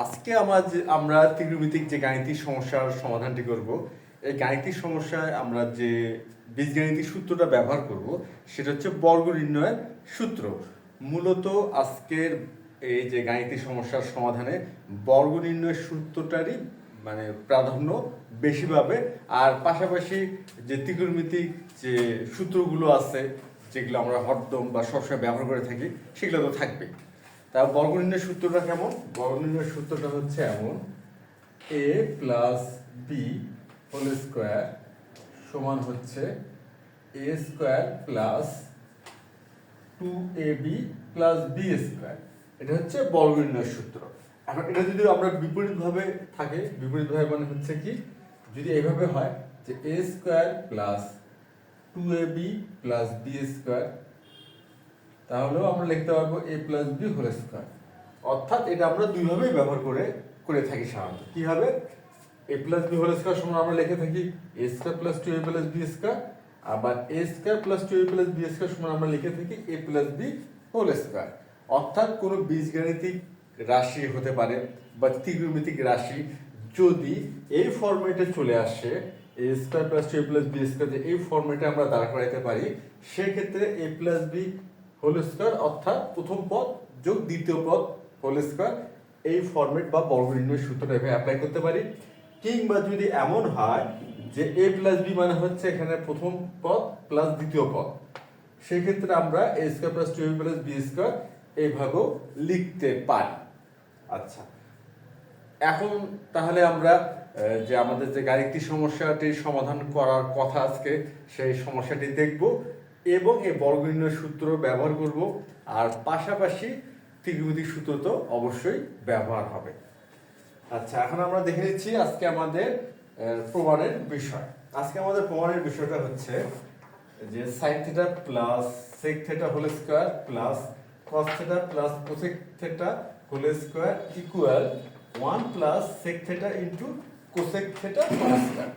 আজকে আমরা ত্রিকোণমিতিক যে গাণিতিক সমস্যার সমাধানটি করব। এই গাণিতিক সমস্যায় আমরা যে বীজগাণিতিক সূত্রটা ব্যবহার করব সেটা হচ্ছে বর্গ নির্ণয়ের সূত্র। মূলত আজকের এই যে গাণিতিক সমস্যার সমাধানে বর্গ নির্ণয়ের সূত্রটারই প্রাধান্য বেশি পাবে। আর পাশাপাশি যে ত্রিকোণমিতিক যে সূত্রগুলো আছে যেগুলো আমরা হরদম বা সবসময় ব্যবহার করে থাকি সেগুলো তো থাকবে। তা বর্গ নির্ণয়ের সূত্রটা কেমন? বর্গ নির্ণয়ের সূত্রটা হচ্ছে এমন: a plus B whole square সমান হচ্ছে a square plus 2ab plus B square. এটা হচ্ছে বর্গ নির্ণয়ের সূত্র। এখন এটা যদি আমরা বিপরীতভাবে থাকে, বিপরীতভাবে মানে হচ্ছে কি, যদি এইভাবে হয় যে a square plus 2ab plus B square, তাহলেও আমরা লিখতে পারবো a plus B whole square. অর্থাৎ এটা আমরা দুইভাবেই ব্যবহার করে থাকি সাধারণত। কি হবে? a plus B whole square সমান আমরা লিখে থাকি a square plus 2ab plus B square, আবার a square plus 2ab plus B square সমান আমরা লিখে থাকি a plus B whole square. অর্থাৎ কোনো বীজগাণিতিক রাশি হতে পারে বা ত্রিকোণমিতিক রাশি যদি এই ফরম্যাটে চলে আসে, a square plus 2ab plus B square, এই ফরম্যাটে আমরা দাঁড় করাইতে পারি, সেক্ষেত্রে a plus B whole square অর্থাৎ প্রথম পদ যোগ দ্বিতীয় পদ হোল স্কোয়ার, এই ফরম্যাট বা বর্গ নির্ণয়ের সূত্রটা এভাবে অ্যাপ্লাই করতে পারি। কিংবা যদি এমন হয় যে a প্লাস বি মানে হচ্ছে এখানে প্রথম পদ প্লাস দ্বিতীয় পদ, সেক্ষেত্রে আমরা a square plus 2ab plus B square এইভাবেও লিখতে পারি। আচ্ছা, এখন তাহলে আমরা যে আমাদের যে গাণিতিক সমস্যাটি সমাধান করার কথা আজকে, সেই সমস্যাটি দেখব এবং এই বর্গ নির্ণয়ের সূত্র ব্যবহার করব। আর পাশাপাশি ত্রিকোণমিতিক সূত্র তো অবশ্যই ব্যবহার হবে। আচ্ছা, এখন আমরা দেখে নিচ্ছি আজকে আমাদের প্রমাণের বিষয়। আজকে আমাদের প্রমাণের বিষয়টা হচ্ছে যে sin theta plus sec theta whole square plus cos theta plus cosec theta whole square equal 1 plus sec theta into cosec theta whole square.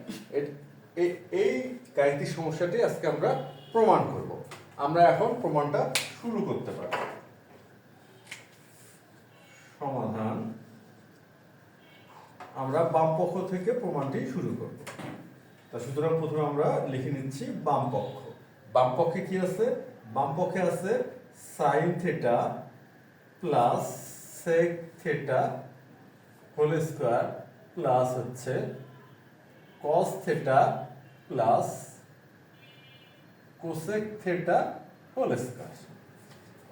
এই গাণিতিক সমস্যাটি আজকে আমরা প্রমাণ করব। আমরা এখন প্রমাণটা শুরু করতে পারি। সমাধান। আমরা বাম পক্ষ থেকে প্রমাণটি শুরু করব। তা সুতরাং প্রথমে আমরা লিখে নিচ্ছি বাম পক্ষ। বাম পক্ষে কি আছে? বাম পক্ষে আছে sin theta plus sec theta whole square plus হচ্ছে cos theta plus cosec theta whole square.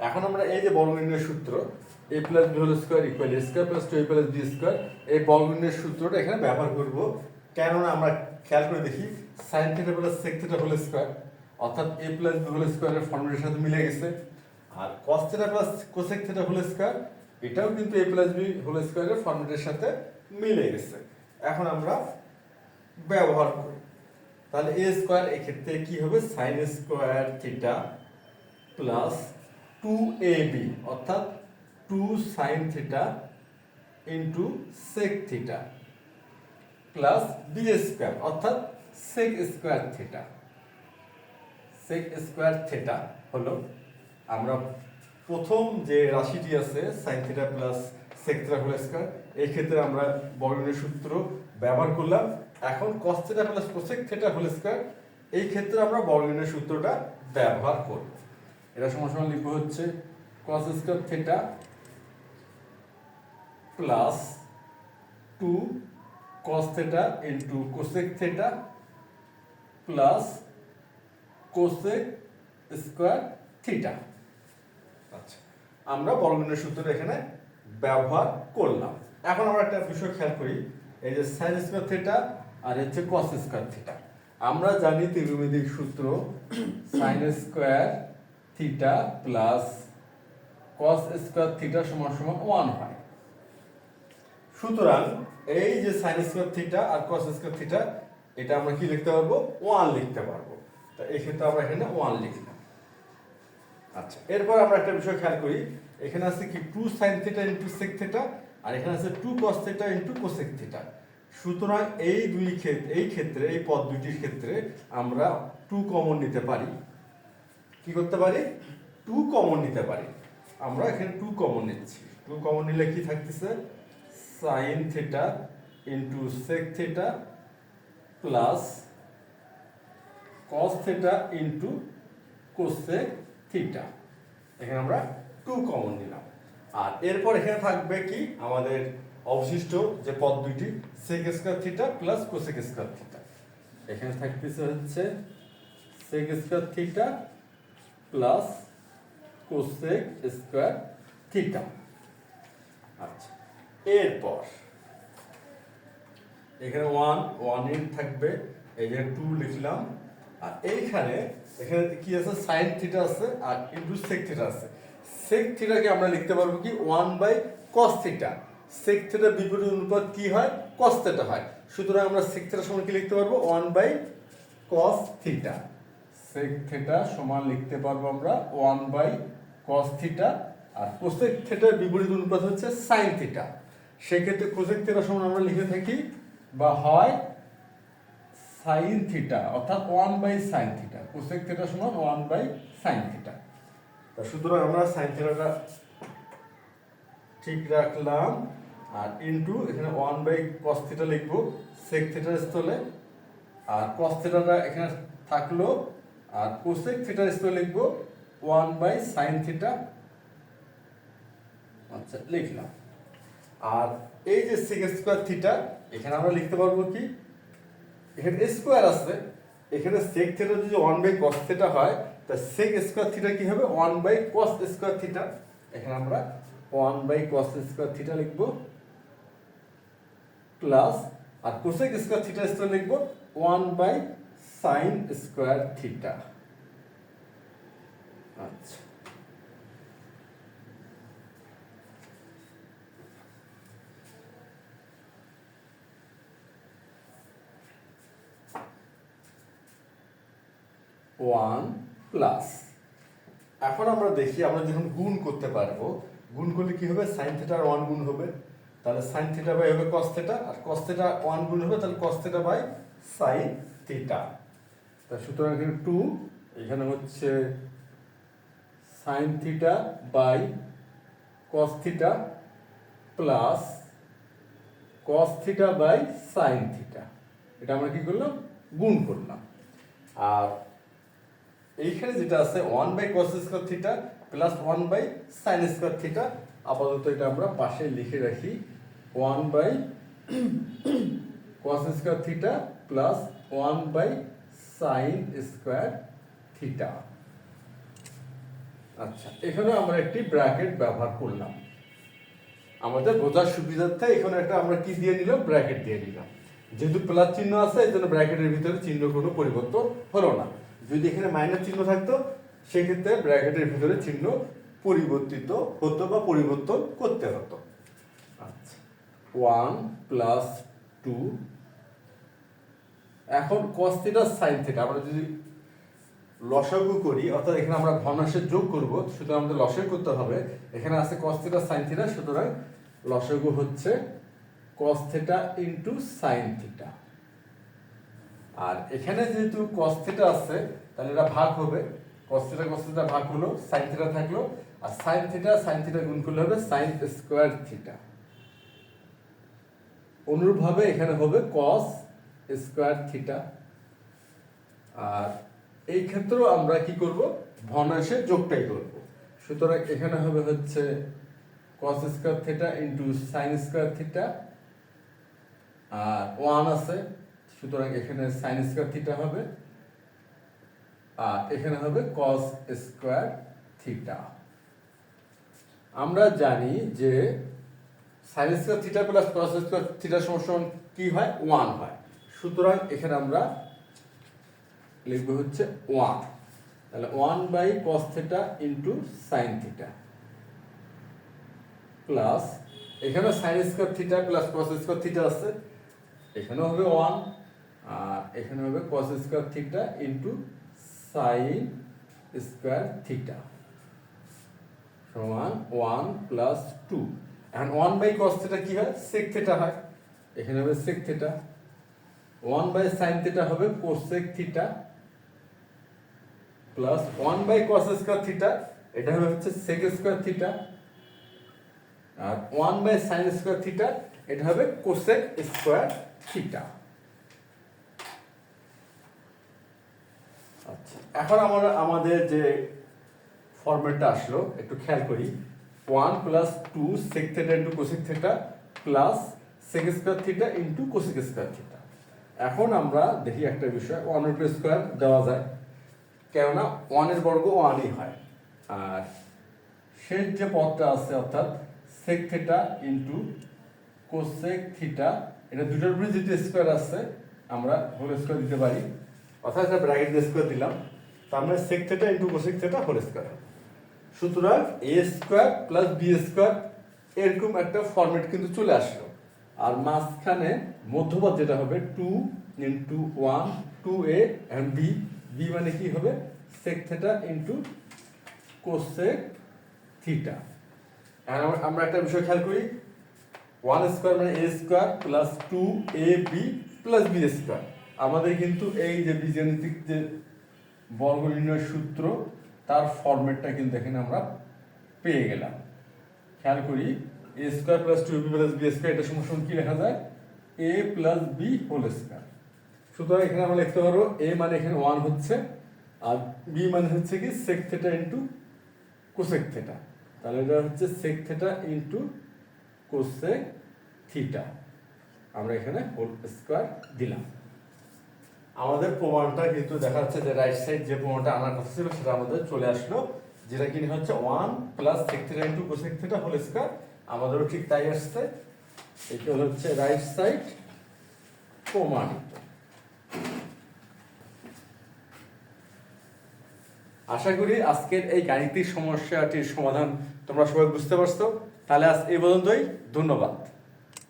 এখন আমরা এই যে বর্গ নির্ণয়ের সূত্র a plus B whole square equal a square plus 2a plus B square, এই বর্গ নির্ণয়ের সূত্রটা এখানে ব্যবহার করব। কেননা আমরা খেয়াল করে দেখি sin theta plus sec theta whole square অর্থাৎ a প্লাস বি হোল স্কয়ারের ফর্মুলার সাথে মিলে গেছে। আর cos theta plus cosec theta whole square এটাও কিন্তু a প্লাস বি হোল স্কয়ারের ফর্মুলার সাথে মিলে গেছে। এখন আমরা ব্যবহার করি, তাহলে a স্কয়ার এই ক্ষেত্রে কি হবে? sin square theta plus 2ab অর্থাৎ 2 sin theta into sec theta plus B square অর্থাৎ sec square theta. sec square theta হলো আমরা প্রথম যে রাশিটি আছে sin theta plus sec theta whole square, এই ক্ষেত্রে আমরা বর্গ নির্ণয়ের সূত্র ব্যবহার করলাম। এখন cos theta plus cosec theta whole square, এই ক্ষেত্রে আমরা বর্গ নির্ণয়ের সূত্রটা ব্যবহার করব। এটা সমান লিখব হচ্ছে cos square theta plus 2 cos theta into cosec theta plus cosec square theta. আচ্ছা, আমরা বর্গ নির্ণয়ের সূত্রটা এখানে ব্যবহার করলাম। এখন আমরা একটা বিষয় খেয়াল করি, এই যে sin স্কয়ার থিটা আর হচ্ছে cos স্কয়ার থিটা, আমরা জানি ত্রিকোণমিতিক সূত্র sin square theta plus cos square theta সমান সমান 1 হয়। সুতরাং এই যে sin স্কয়ার থিটা আর cos স্কয়ার থিটা, এটা আমরা কি লিখতে পারবো? 1 লিখতে পারবো। তো এই ক্ষেত্রে আমরা এখানে 1 লিখলাম। আচ্ছা, এরপর আমরা একটা বিষয় খেয়াল করি, এখানে আছে কি 2 sin theta into sec theta আর এখানে আছে 2 cos theta into cosec theta. সুতরাং এই ক্ষেত্রে এই পদ দুইটির ক্ষেত্রে আমরা 2 কমন নিতে পারি। কি করতে পারি? 2 কমন নিতে পারি। আমরা এখানে 2 কমন নিচ্ছি। 2 কমন নিলে কি থাকতেছে? Sine theta into sec theta plus cos theta into cosec theta. এখানে আমরা 2 কমন নিলাম। আর এরপর এখানে থাকবে কি আমাদের অবশিষ্ট যে পদ দুইটি sec square theta plus cosec square theta. এখানে থাকতেছে হচ্ছে sec square theta plus cosec square theta. আচ্ছা, এরপর এখানে 1 এর থাকবে, এই যে 2 লিখলাম। আর এখানে কি আছে, সাইন থিটা আছে আর ইনটু সেক থিটা আছে। সেক থিটাকে আমরা লিখতে পারবো কি 1/cos থিটা। সেক থিটার বিপরীত অনুপাত কি হয়, cos থিটা হয়। সুতরাং আমরা সেক থিটা সমান কি লিখতে পারবো 1/cos থিটা। সেক থিটা সমান লিখতে পারবো আমরা 1/cos থিটা। আর কোসেক থিটার বিপরীত অনুপাত হচ্ছে সাইন থিটা। সেক্ষেত্রে কোসেক থিটা সমান আমরা লিখে থাকি বা হয় সাইন থিটা, অর্থাৎ 1/sin থিটা। কোসেক থিটা সমান 1/sin থিটা। তা সুতরাং আমরা সাইন থিটাটা ঠিক রাখলাম। আর ইনটু এখানে 1/cos থিটা লিখবো সেক থিটার স্থলে। আর cos থিটাটা এখানে থাকলো। আর কোসেক থিটার স্থলে লিখবো 1/sin থিটা। আচ্ছা, লিখলাম। আর এই যে সেক স্কয়ার থিটা, এখানে আমরা লিখতে পারবো কি, এখানে স্কয়ার আছে, এখানে সেক থিটা যদি 1/cos থিটা হয়, তা সেক স্কয়ার থিটা কি হবে 1/cos স্কয়ার থিটা। এখানে আমরা 1/cos স্কয়ার থিটা লিখবো প্লাস, আর কোসেক স্কয়ার থিটা স্থলে লিখবো 1/sin স্কয়ার থিটা। আচ্ছা, ওয়ান প্লাস, এখন আমরা দেখি আমরা যখন গুণ করতে পারবো, গুণ করলে কি হবে, সাইন থিটার 1 গুণ হবে, তাহলে সাইন থিটা বাই হবে কস থিটা, আর কস থিটা 1 গুণ হবে, তাহলে cos theta by sine theta. তা সুতরাং এখানে 2, এখানে হচ্ছে sine theta by cos theta plus cos theta by sine theta. এটা আমরা কি করলাম, গুণ করলাম। আর এইখানে যেটা আছে 1/cos square theta plus 1/sin square theta, আপাতত এটা আমরা পাশে লিখে রাখি 1/cos square theta plus 1/sin square theta. আচ্ছা, এখানে আমরা একটি ব্র্যাকেট ব্যবহার করলাম আমাদের বোঝার সুবিধার্থে। এখানে একটা আমরা কি দিয়ে নিলাম, ব্র্যাকেট দিয়ে নিলাম। যেহেতু প্লাস চিহ্ন আছে, এই জন্য ব্র্যাকেটের ভিতরে চিহ্ন কোনো পরিবর্তন হলো না। যদি এখানে মাইনাস চিহ্ন থাকতো, সেক্ষেত্রে ব্র্যাকেটের ভিতরে চিহ্ন পরিবর্তিত হতো বা পরিবর্তন করতে হতো। আচ্ছা, 1 প্লাস 2, এখন cos থিটা sin থিটা আমরা যদি লসাগু করি, অর্থাৎ এখানে আমরা ভগ্নাংশের যোগ করব, সুতরাং আমাদের লসাগু করতে হবে। এখানে আছে cos থিটা sin থিটা, সুতরাং লসাগু হচ্ছে cos theta into sin theta. আর এখানে যেহেতু cos থিটা আছে, তাহলে এটা ভাগ হবে, cos থিটা ভাগ হলো, sin থিটা থাকলো, আর sin থিটা গুণ করলে হবে sin স্কয়ার থিটা। অনুরূপভাবে এখানে হবে cos স্কয়ার থিটা। আর এই ক্ষেত্রেও আমরা কি করব, ভগ্নাংশের যোগটাই করব। সুতরাং এখানে হবে হচ্ছে cos square theta into sin square theta. আর 1 আছে, সুতরাং এখানে sin স্কয়ার থিটা হবে, আর এখানে হবে cos স্কয়ার থিটা। আমরা জানি যে sin square theta plus cos square theta সমান কি হয়, 1 হয়। সুতরাং এখানে আমরা লিখব হচ্ছে 1, তাহলে 1/cos theta into sin theta plus, এখানে sin square theta plus cos square theta আছে, এখানেও হবে 1, আর এখানে হবে cos square theta into sin square theta সমান 1 প্লাস 2। এখন 1/cos থিটা কি হয়, sec থিটা হয়, এখানে হবে sec থিটা। 1/sin থিটা হবে cosec theta plus 1/cos square theta, এটা হবে হচ্ছে sec স্কয়ার থিটা। আর 1/sin স্কয়ার থিটা, এটা হবে কোসেক স্কোয়ার থিটা। আচ্ছা, এখন আমরা আমাদের যে ফরম্যাটটা আসলো একটু খেয়াল করি, 1 plus 2 sec theta into cosec theta plus sec square theta into cosec square theta. এখন আমরা দেখি একটা বিষয়, 1 এর স্কোয়ার দেওয়া যায়, কেননা 1 এর বর্গ 1ই হয়, আর শেষ যে পদটা আছে অর্থাৎ sec theta into cosec theta, এটা দুটোর উপরে যেটা স্কোয়ার আছে আমরা হোল স্কোয়ার দিতে পারি, অর্থাৎ একটা ব্র্যাকেট দিয়ে স্কোয়ার দিলাম, তার মানে sec theta into cosec theta whole square. সুতরাং A square plus B square এরকম একটা ফরম্যাট কিন্তু চলে আসলো। আর মাঝখানে মধ্যপদ যেটা হবে 2 into 1 2a and b, b মানে কি হবে sec theta into cosec theta. আমরা একটা বিষয় খেয়াল করি, 1 স্কোয়ার মানে a স্কোয়ার প্লাস 2ab প্লাস b স্কোয়ার। আমাদের কিন্তু এই যে বীজগাণিতিক যে বর্গ নির্ণয়ের সূত্র তার ফরম্যাটটা কিন্তু এখানে আমরা পেয়ে গেলাম। খেয়াল করি, a স্কোয়ার প্লাস 2ab প্লাস b স্কোয়ার, এটা সমান কি লেখা যায় a প্লাস b হোল স্কোয়ার। সুতরাং এখানে আমরা লিখতে পারবো a মানে এখানে 1 হচ্ছে, আর b মানে হচ্ছে কি sec theta into cosec theta, তাহলে এটা হচ্ছে sec theta into cosec theta, আমরা এখানে হোল স্কোয়ার দিলাম। আমাদের প্রমাণটা কিন্তু দেখা যাচ্ছে যে রাইট সাইড যে প্রমাণটা আনার কথা ছিল সেটা আমাদের চলে আসলো, যেটা কি হচ্ছে 1 plus sec theta into cosec theta whole square. আমাদেরও ঠিক তাই আসছে, এটা হচ্ছে রাইট সাইড প্রমাণিত। আশা করি আজকের এই গাণিতিক সমস্যাটির সমাধান তোমরা সবাই বুঝতে পারছো। তাহলে আজ এই পর্যন্তই, ধন্যবাদ।